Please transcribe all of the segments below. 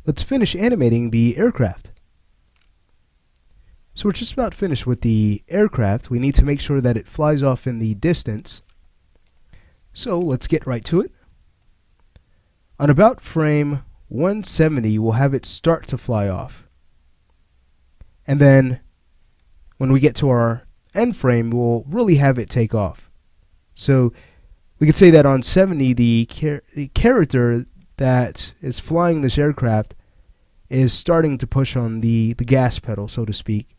let's finish animating the aircraft. So we're just about finished with the aircraft. We need to make sure that it flies off in the distance. So let's get right to it. On about frame 170, we'll have it start to fly off. And then when we get to our end frame, we'll really have it take off. So we could say that on 70, the character that is flying this aircraft is starting to push on the gas pedal, so to speak.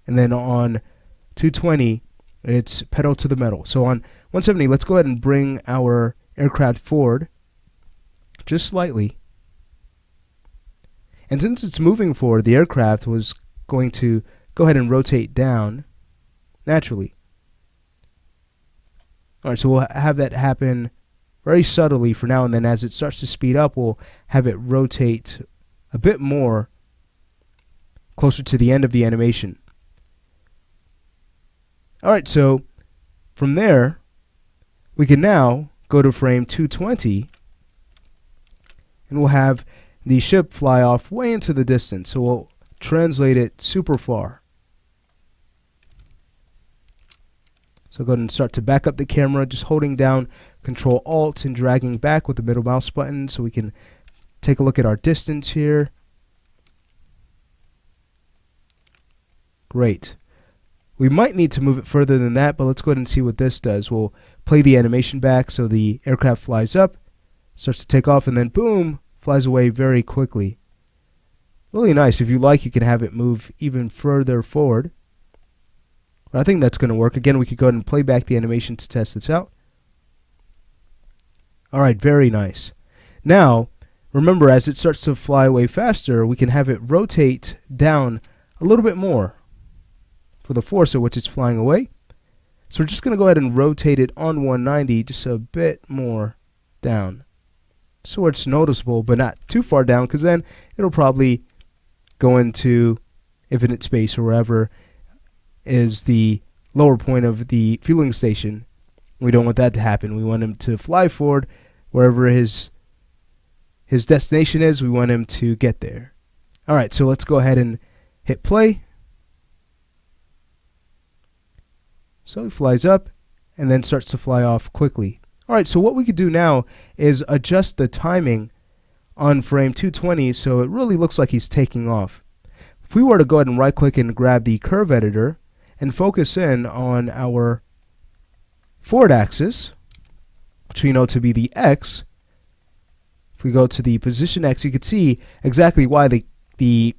And then on 220, it's pedal to the metal. So on 170, let's go ahead and bring our aircraft forward just slightly. And since it's moving forward, the aircraft was going to go ahead and rotate down naturally. Alright, so we'll have that happen very subtly for now, and then as it starts to speed up, we'll have it rotate a bit more closer to the end of the animation. Alright, so from there, we can now go to frame 220, and we'll have the ship fly off way into the distance. So we'll translate it super far. So go ahead and start to back up the camera, just holding down Control Alt and dragging back with the middle mouse button so we can take a look at our distance here. Great. We might need to move it further than that, but let's go ahead and see what this does. We'll play the animation back so the aircraft flies up, starts to take off, and then boom, flies away very quickly. Really nice. If you like, you can have it move even further forward. But I think that's going to work. Again, we could go ahead and play back the animation to test this out. Alright, very nice. Now, remember, as it starts to fly away faster, we can have it rotate down a little bit more for the force at which it's flying away. So we're just going to go ahead and rotate it on 190 just a bit more down, so it's noticeable but not too far down, because then it'll probably go into infinite space or wherever is the lower point of the fueling station. We don't want that to happen. We want him to fly forward wherever his destination is. We want him to get there. Alright, so let's go ahead and hit play. So he flies up and then starts to fly off quickly. Alright, so what we could do now is adjust the timing on frame 220 so it really looks like he's taking off. If we were to go ahead and right click and grab the curve editor and focus in on our forward axis, which we know to be the X, if we go to the position X, you can see exactly why the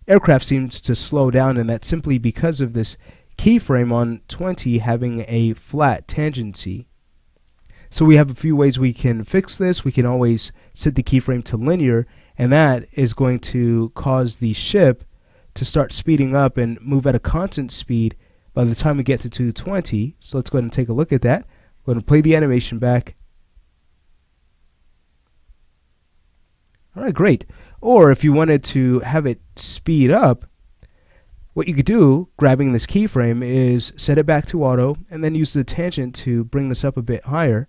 aircraft seems to slow down, and that's simply because of this keyframe on 20 having a flat tangency. So we have a few ways we can fix this. We can always set the keyframe to linear, and that is going to cause the ship to start speeding up and move at a constant speed by the time we get to 220. So let's go ahead and take a look at that. Go ahead and play the animation back. Alright, great. Or if you wanted to have it speed up, what you could do, grabbing this keyframe, is set it back to auto and then use the tangent to bring this up a bit higher.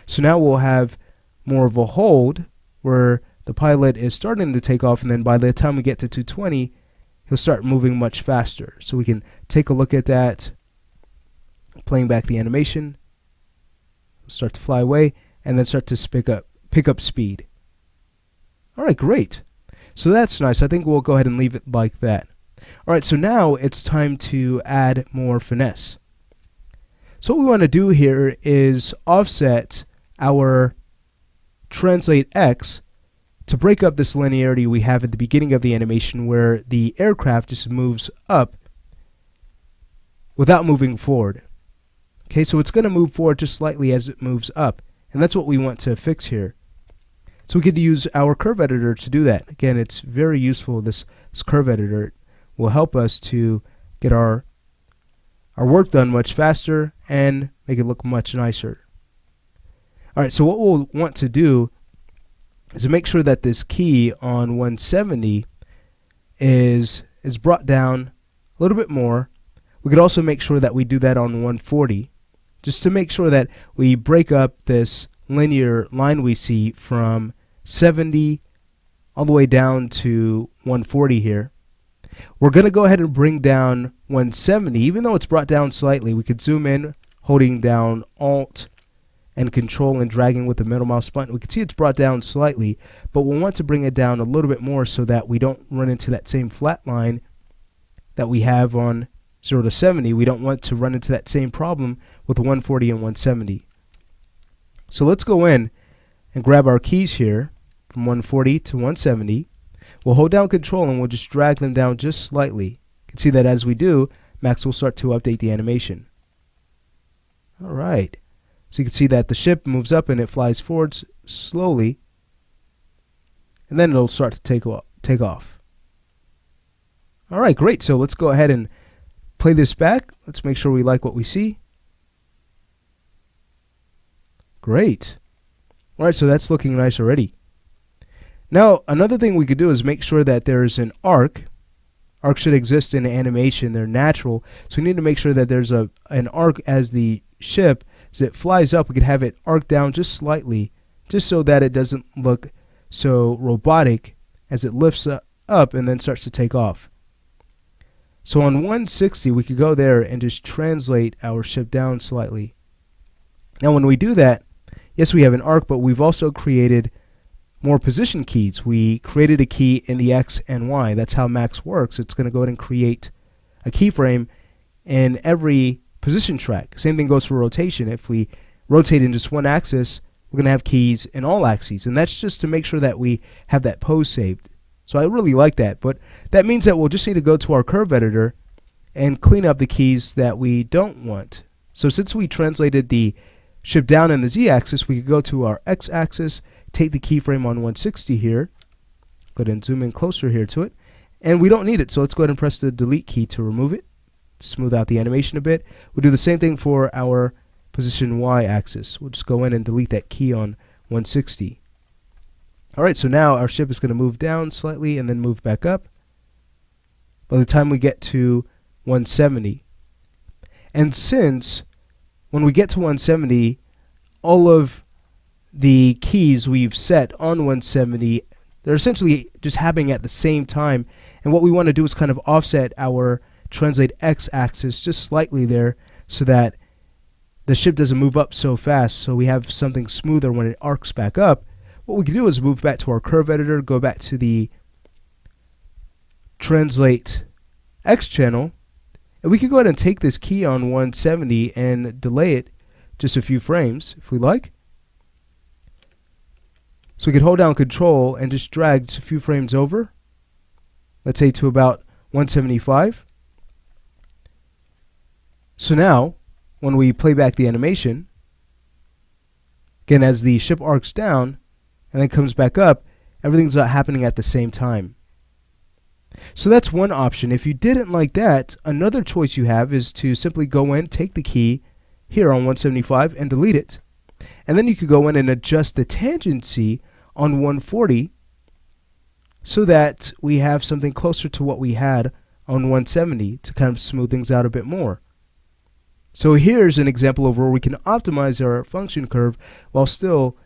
So now we'll have more of a hold where the pilot is starting to take off, and then by the time we get to 220, he'll start moving much faster. So we can take a look at that, playing back the animation. Start to fly away and then start to pick up speed. Alright, great. So that's nice. I think we'll go ahead and leave it like that. Alright, so now it's time to add more finesse. So what we want to do here is offset our translate X to break up this linearity we have at the beginning of the animation where the aircraft just moves up without moving forward. Okay, so it's going to move forward just slightly as it moves up, and that's what we want to fix here. So we could use our curve editor to do that. Again, it's very useful. This curve editor will help us to get our work done much faster and make it look much nicer. Alright, so what we'll want to do is to make sure that this key on 170 is brought down a little bit more. We could also make sure that we do that on 140, just to make sure that we break up this linear line we see from 70 all the way down to 140 here. We're going to go ahead and bring down 170. Even though it's brought down slightly, we could zoom in holding down Alt and Control and dragging with the middle mouse button. We can see it's brought down slightly, but we'll want to bring it down a little bit more so that we don't run into that same flat line that we have on 0 to 70. We don't want to run into that same problem with 140 and 170. So let's go in and grab our keys here from 140 to 170. We'll hold down Control and we'll just drag them down just slightly. You can see that as we do, Max will start to update the animation. Alright, so you can see that the ship moves up and it flies forwards slowly, and then it'll start to take off. Alright, great. So let's go ahead and play this back. Let's make sure we like what we see. Great. Alright, so that's looking nice already. Now, another thing we could do is make sure that there's an arc. Arcs should exist in animation. They're natural. So we need to make sure that there's an arc as the ship, as it flies up. We could have it arc down just slightly, just so that it doesn't look so robotic as it lifts up and then starts to take off. So on 160, we could go there and just translate our ship down slightly. Now, when we do that, yes, we have an arc, but we've also created more position keys. We created a key in the X and Y. That's how Max works. It's going to go ahead and create a keyframe in every position track. Same thing goes for rotation. If we rotate in just one axis, we're going to have keys in all axes, and that's just to make sure that we have that pose saved. So I really like that, but that means that we'll just need to go to our curve editor and clean up the keys that we don't want. So since we translated the ship down in the Z-axis, we could go to our X-axis, take the keyframe on 160 here, go ahead and zoom in closer here to it, and we don't need it, so let's go ahead and press the delete key to remove it, smooth out the animation a bit. We'll do the same thing for our position Y-axis. We'll just go in and delete that key on 160. Alright, so now our ship is going to move down slightly and then move back up by the time we get to 170. And since when we get to 170, all of the keys we've set on 170, they're essentially just happening at the same time, and what we want to do is kind of offset our translate X axis just slightly there so that the ship doesn't move up so fast, so we have something smoother when it arcs back up. What we can do is move back to our curve editor, go back to the translate X channel, and we can go ahead and take this key on 170 and delay it just a few frames if we like. So we could hold down Control and just drag just a few frames over, let's say to about 175. So now, when we play back the animation, again, as the ship arcs down and then comes back up, everything's not happening at the same time. So that's one option. If you didn't like that, another choice you have is to simply go in, take the key here on 175 and delete it. And then you could go in and adjust the tangency on 140 so that we have something closer to what we had on 170 to kind of smooth things out a bit more. So here's an example of where we can optimize our function curve while still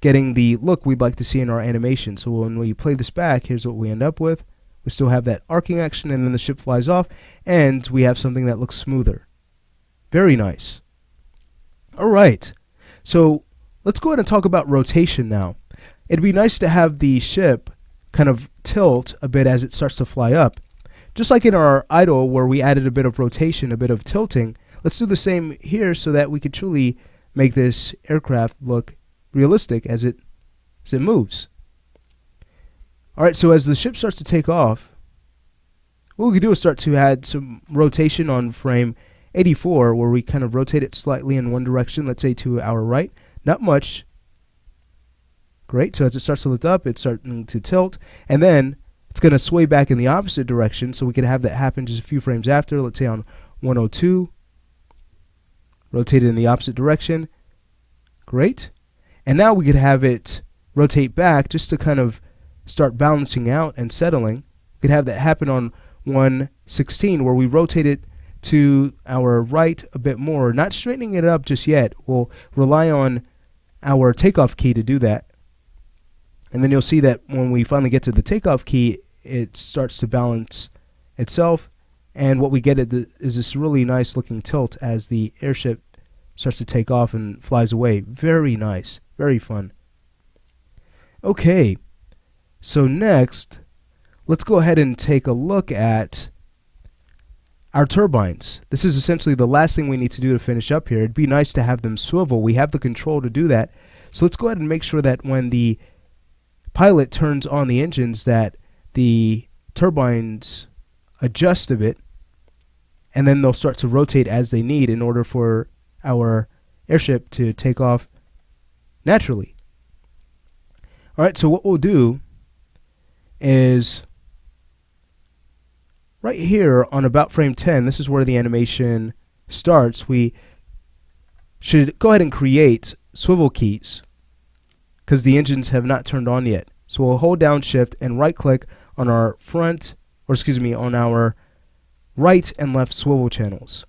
getting the look we'd like to see in our animation. So when we play this back, here's what we end up with. We still have that arcing action, and then the ship flies off, and we have something that looks smoother. Very nice. Alright, so let's go ahead and talk about rotation now. It'd be nice to have the ship kind of tilt a bit as it starts to fly up. Just like in our idle where we added a bit of rotation, a bit of tilting, let's do the same here so that we can truly make this aircraft look realistic as it moves. Alright, so as the ship starts to take off, what we can do is start to add some rotation on frame 84, where we kind of rotate it slightly in one direction, let's say to our right. Not much. Great, so as it starts to lift up, it's starting to tilt, and then it's going to sway back in the opposite direction, so we could have that happen just a few frames after, let's say on 102. Rotate it in the opposite direction. Great. And now we could have it rotate back just to kind of start balancing out and settling. We could have that happen on 116, where we rotate it to our right a bit more, not straightening it up just yet. We'll rely on our takeoff key to do that. And then you'll see that when we finally get to the takeoff key, it starts to balance itself. And what we get is this really nice looking tilt as the airship starts to take off and flies away. Very nice. Very fun. Okay. So next, let's go ahead and take a look at our turbines. This is essentially the last thing we need to do to finish up here. It'd be nice to have them swivel. We have the control to do that. So let's go ahead and make sure that when the pilot turns on the engines that the turbines adjust a bit, and then they'll start to rotate as they need in order for our airship to take off naturally. Alright, so what we'll do is right here on about frame 10, this is where the animation starts. We should go ahead and create swivel keys because the engines have not turned on yet. So we'll hold down shift and right click on our on our right and left swivel channels.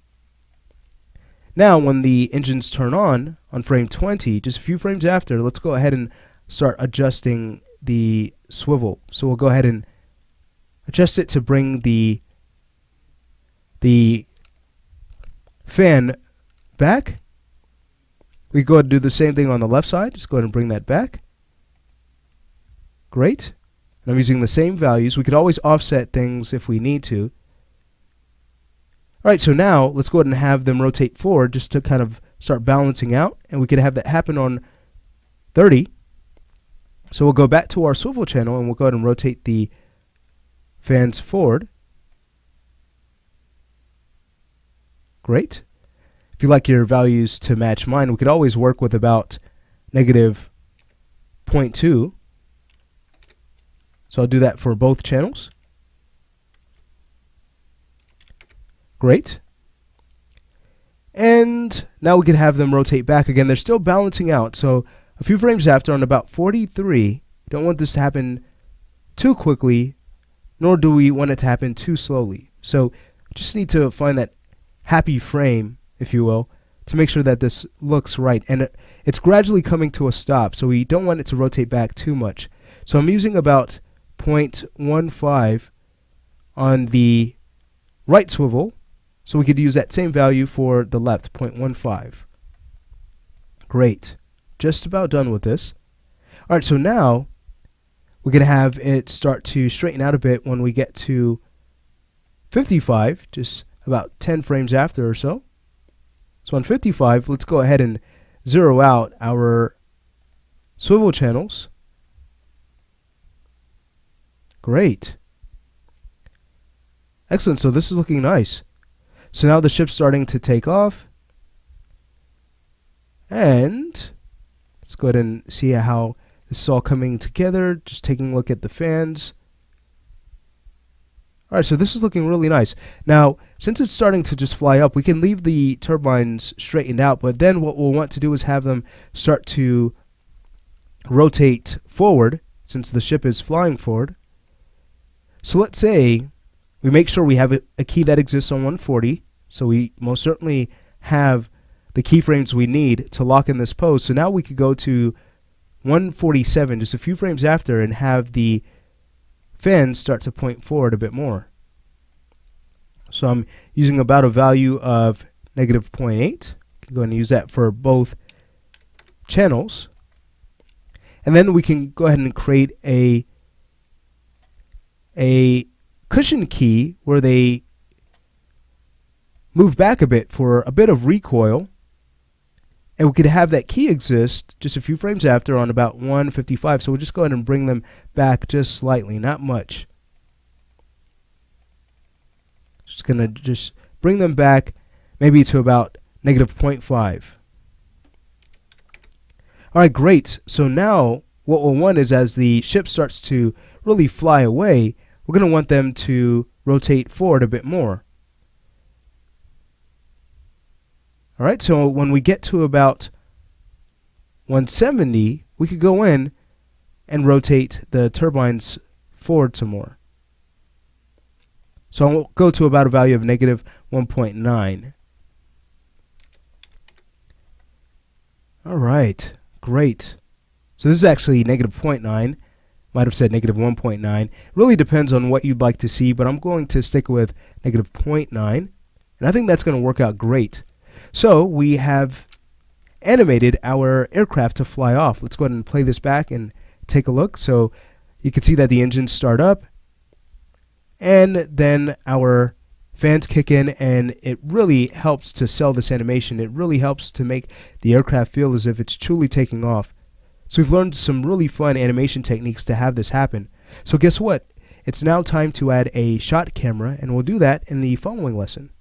Now when the engines turn on frame 20, just a few frames after, let's go ahead and start adjusting the swivel. So we'll go ahead and adjust it to bring the fan back. We go ahead and do the same thing on the left side. Just go ahead and bring that back. Great. And I'm using the same values. We could always offset things if we need to. Alright, so now let's go ahead and have them rotate forward just to kind of start balancing out. And we could have that happen on 30. So we'll go back to our swivel channel and we'll go ahead and rotate the fans forward. Great. If you like your values to match mine, we could always work with about negative 0.2. So I'll do that for both channels. Great. And now we can have them rotate back again. They're still balancing out. So a few frames after, on about 43, don't want this to happen too quickly, nor do we want it to happen too slowly. So just need to find that happy frame, if you will, to make sure that this looks right. And it's gradually coming to a stop, so we don't want it to rotate back too much. So I'm using about 0.15 on the right swivel, so we could use that same value for the left, 0.15. Great. Just about done with this. Alright, so now we're going to have it start to straighten out a bit when we get to 55, just about 10 frames after or so. So on 55, let's go ahead and zero out our swivel channels. Great. Excellent, so this is looking nice. So now the ship's starting to take off. And let's go ahead and see how this is all coming together. Just taking a look at the fans. Alright, so this is looking really nice. Now, since it's starting to just fly up, we can leave the turbines straightened out, but then what we'll want to do is have them start to rotate forward, since the ship is flying forward. So let's say we make sure we have a key that exists on 140, so we most certainly have the keyframes we need to lock in this pose. So now we could go to 147, just a few frames after, and have the fans start to point forward a bit more. So I'm using about a value of negative 0.8. I'm going to use that for both channels. And then we can go ahead and create a cushion key where they move back a bit for a bit of recoil. And we could have that key exist just a few frames after on about 155. So we'll just go ahead and bring them back just slightly, not much. Just going to just bring them back maybe to about negative 0.5. Alright, great. So now what we'll want is as the ship starts to really fly away, we're going to want them to rotate forward a bit more. Alright, so when we get to about 170, we could go in and rotate the turbines forward some more. So I'll go to about a value of negative 1.9. Alright, great. So this is actually negative 0.9. Might have said negative 1.9. Really depends on what you'd like to see, but I'm going to stick with negative 0.9. And I think that's going to work out great. So we have animated our aircraft to fly off. Let's go ahead and play this back and take a look. So you can see that the engines start up, and then our fans kick in, and it really helps to sell this animation. It really helps to make the aircraft feel as if it's truly taking off. So we've learned some really fun animation techniques to have this happen. So guess what? It's now time to add a shot camera, and we'll do that in the following lesson.